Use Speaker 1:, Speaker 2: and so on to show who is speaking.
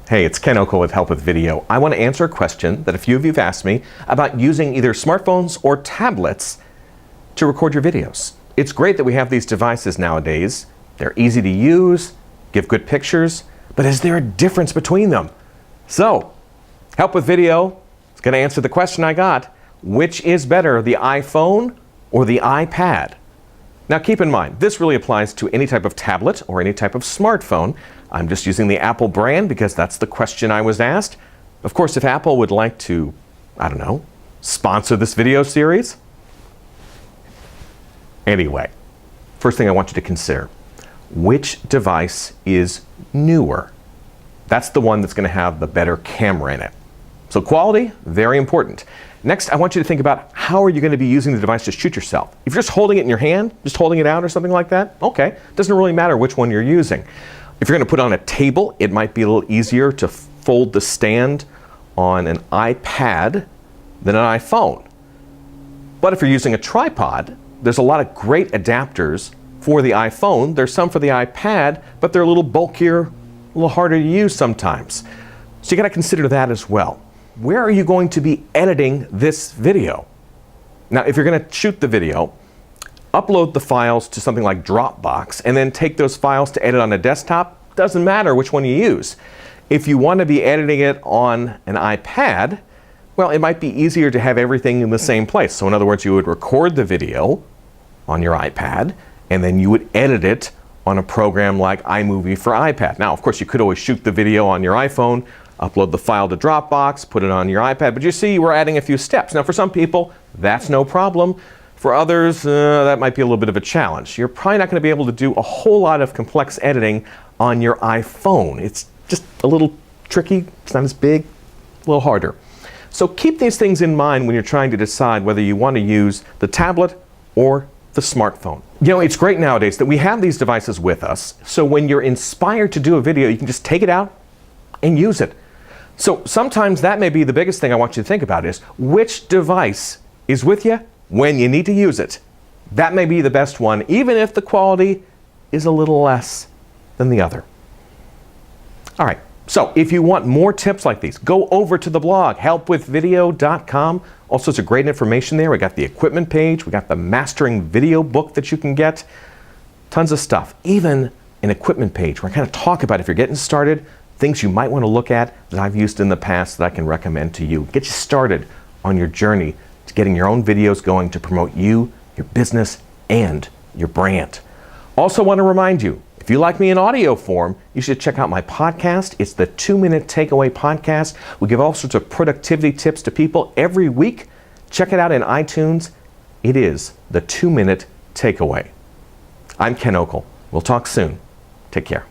Speaker 1: Hey, it's Ken Okel with Help with Video. I want to answer a question that a few of you have asked me about using either smartphones or tablets to record your videos. It's great that we have these devices nowadays. They're easy to use, give good pictures, but is there a difference between them? So, Help with Video is going to answer the question I got. Which is better, the iPhone or the iPad? Now keep in mind, this really applies to any type of tablet or any type of smartphone. I'm just using the Apple brand because that's the question I was asked. Of course, if Apple would like to, I don't know, sponsor this video series. Anyway, first thing I want you to consider, which device is newer? That's the one that's going to have the better camera in it. So quality, very important. Next, I want you to think about how are you going to be using the device to shoot yourself. If you're just holding it in your hand, just holding it out or something like that, okay. Doesn't really matter which one you're using. If you're going to put it on a table, it might be a little easier to fold the stand on an iPad than an iPhone. But if you're using a tripod, there's a lot of great adapters for the iPhone. There's some for the iPad, but they're a little bulkier, a little harder to use sometimes. So you got to consider that as well. Where are you going to be editing this video? Now, if you're going to shoot the video, upload the files to something like Dropbox and then take those files to edit on a desktop. Doesn't matter which one you use. If you want to be editing it on an iPad, well, it might be easier to have everything in the same place. So in other words, you would record the video on your iPad and then you would edit it on a program like iMovie for iPad. Now, of course, you could always shoot the video on your iPhone, upload the file to Dropbox, put it on your iPad, but you see we're adding a few steps. Now for some people, that's no problem. For others, that might be a little bit of a challenge. You're probably not going to be able to do a whole lot of complex editing on your iPhone. It's just a little tricky, it's not as big, a little harder. So keep these things in mind when you're trying to decide whether you want to use the tablet or the smartphone. You know, it's great nowadays that we have these devices with us, so when you're inspired to do a video, you can just take it out and use it. So sometimes that may be the biggest thing I want you to think about is which device is with you when you need to use it. That may be the best one, even if the quality is a little less than the other. All right, so if you want more tips like these, go over to the blog, helpwithvideo.com. All sorts of great information there. We got the equipment page, we got the mastering video book that you can get, tons of stuff. Even an equipment page where I kind of talk about if you're getting started, things you might want to look at that I've used in the past that I can recommend to you. Get you started on your journey to getting your own videos going to promote you, your business, and your brand. Also want to remind you, if you like me in audio form, you should check out my podcast. It's the 2-Minute Takeaway Podcast. We give all sorts of productivity tips to people every week. Check it out in iTunes. It is the 2-Minute Takeaway. I'm Ken Okel. We'll talk soon. Take care.